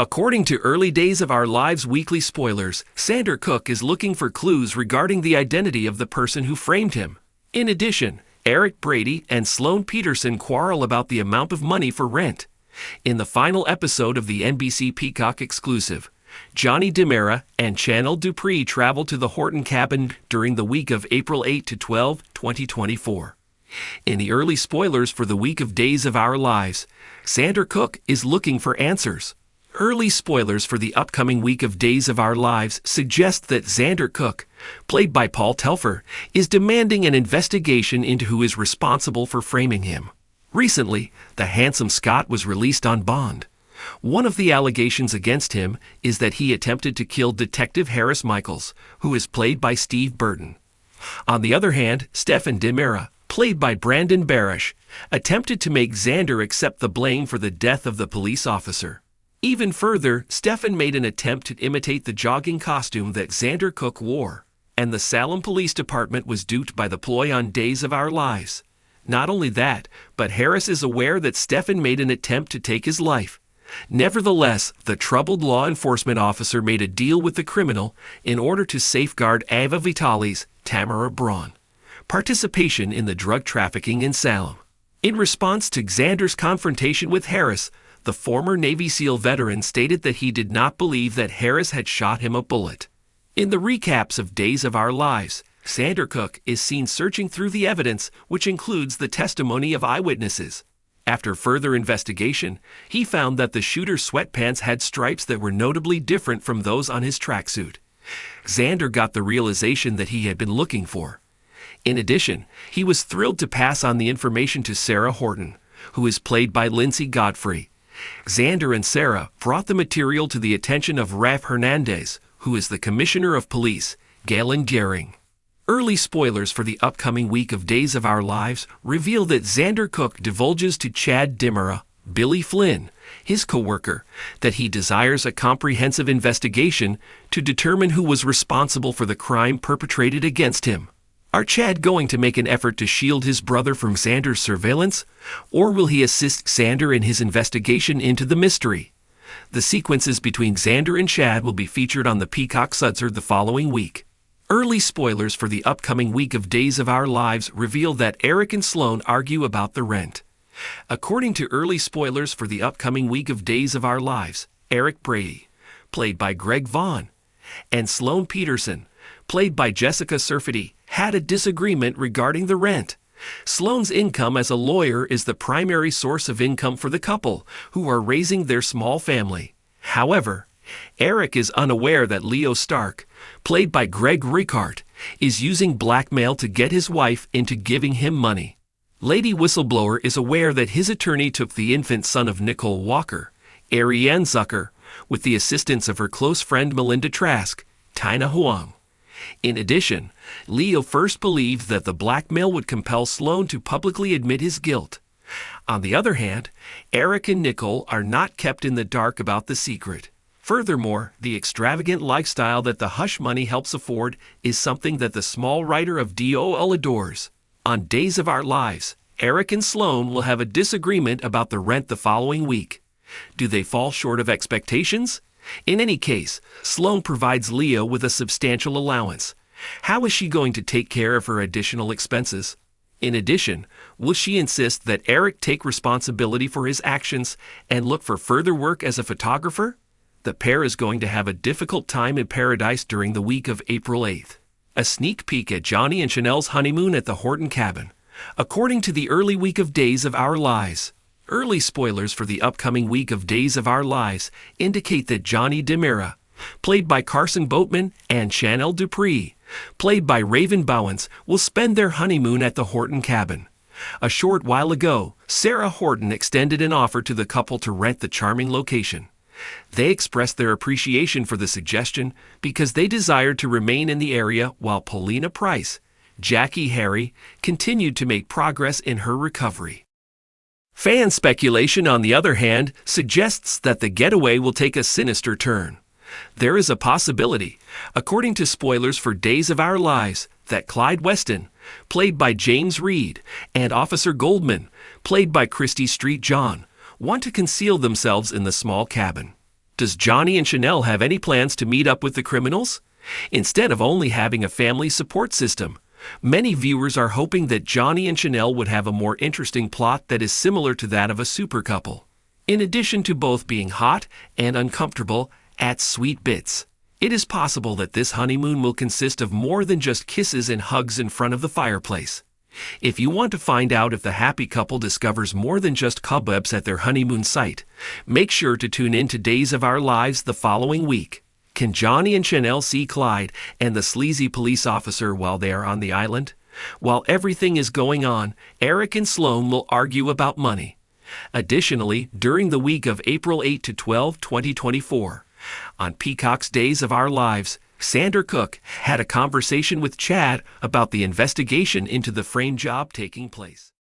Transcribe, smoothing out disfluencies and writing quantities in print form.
According to Early Days of Our Lives weekly spoilers, Xander Cook is looking for clues regarding the identity of the person who framed him. In addition, Eric Brady and Sloan Peterson quarrel about the amount of money for rent. In the final episode of the NBC Peacock exclusive, Johnny DiMera and Chanel Dupree travel to the Horton cabin during the week of April 8 to 12, 2024. In the early spoilers for the week of Days of Our Lives, Xander Cook is looking for answers. Early spoilers for the upcoming week of Days of Our Lives suggest that Xander Cook, played by Paul Telfer, is demanding an investigation into who is responsible for framing him. Recently, the handsome Scott was released on bond. One of the allegations against him is that he attempted to kill Detective Harris Michaels, who is played by Steve Burton. On the other hand, Stephen DiMera, played by Brandon Barish, attempted to make Xander accept the blame for the death of the police officer. Even further, Stephen made an attempt to imitate the jogging costume that Xander Cook wore, and the Salem Police Department was duped by the ploy on Days of Our Lives. Not only that, but Harris is aware that Stephen made an attempt to take his life. Nevertheless, the troubled law enforcement officer made a deal with the criminal in order to safeguard Ava Vitale's, Tamara Braun, participation in the drug trafficking in Salem. In response to Xander's confrontation with Harris, the former Navy SEAL veteran stated that he did not believe that Harris had shot him a bullet. In the recaps of Days of Our Lives, Xander Cook is seen searching through the evidence, which includes the testimony of eyewitnesses. After further investigation, he found that the shooter's sweatpants had stripes that were notably different from those on his tracksuit. Xander got the realization that he had been looking for. In addition, he was thrilled to pass on the information to Sarah Horton, who is played by Lindsay Godfrey. Xander and Sarah brought the material to the attention of Raf Hernandez, who is the Commissioner of Police, Galen Gehring. Early spoilers for the upcoming week of Days of Our Lives reveal that Xander Cook divulges to Chad DiMera, Billy Flynn, his co-worker, that he desires a comprehensive investigation to determine who was responsible for the crime perpetrated against him. Are Chad going to make an effort to shield his brother from Xander's surveillance, or will he assist Xander in his investigation into the mystery? The sequences between Xander and Chad will be featured on the Peacock Sudser the following week. Early spoilers for the upcoming week of Days of Our Lives reveal that Eric and Sloan argue about the rent. According to early spoilers for the upcoming week of Days of Our Lives, Eric Brady, played by Greg Vaughn, and Sloan Peterson, played by Jessica Surfety, had a disagreement regarding the rent. Sloan's income as a lawyer is the primary source of income for the couple, who are raising their small family. However, Eric is unaware that Leo Stark, played by Greg Ricart, is using blackmail to get his wife into giving him money. Lady Whistleblower is aware that his attorney took the infant son of Nicole Walker, Ariane Zucker, with the assistance of her close friend Melinda Trask, Tina Huang. In addition, Leo first believed that the blackmail would compel Sloan to publicly admit his guilt. On the other hand, Eric and Nicole are not kept in the dark about the secret. Furthermore, the extravagant lifestyle that the hush money helps afford is something that the small writer of DOL adores. On Days of Our Lives, Eric and Sloan will have a disagreement about the rent the following week. Do they fall short of expectations? In any case, Sloan provides Leo with a substantial allowance. How is she going to take care of her additional expenses? In addition, will she insist that Eric take responsibility for his actions and look for further work as a photographer? The pair is going to have a difficult time in paradise during the week of April 8th. A sneak peek at Johnny and Chanel's honeymoon at the Horton cabin. According to the early week of Days of Our Lives, early spoilers for the upcoming week of Days of Our Lives indicate that Johnny DiMera, played by Carson Boatman, and Chanel Dupree, played by Raven Bowens, will spend their honeymoon at the Horton cabin. A short while ago, Sarah Horton extended an offer to the couple to rent the charming location. They expressed their appreciation for the suggestion because they desired to remain in the area while Paulina Price, Jackie Harry, continued to make progress in her recovery. Fan speculation, on the other hand, suggests that the getaway will take a sinister turn. There is a possibility, according to spoilers for Days of Our Lives, that Clyde Weston, played by James Reed, and Officer Goldman, played by Christy Street John, want to conceal themselves in the small cabin. Does Johnny and Chanel have any plans to meet up with the criminals? Instead of only having a family support system, many viewers are hoping that Johnny and Chanel would have a more interesting plot that is similar to that of a super couple. In addition to both being hot and uncomfortable at sweet bits, it is possible that this honeymoon will consist of more than just kisses and hugs in front of the fireplace. If you want to find out if the happy couple discovers more than just cobwebs at their honeymoon site, make sure to tune in to Days of Our Lives the following week. Can Johnny and Chanel see Clyde and the sleazy police officer while they are on the island? While everything is going on, Eric and Sloane will argue about money. Additionally, during the week of April 8 to 12, 2024, on Peacock's Days of Our Lives, Xander Cook had a conversation with Chad about the investigation into the frame job taking place.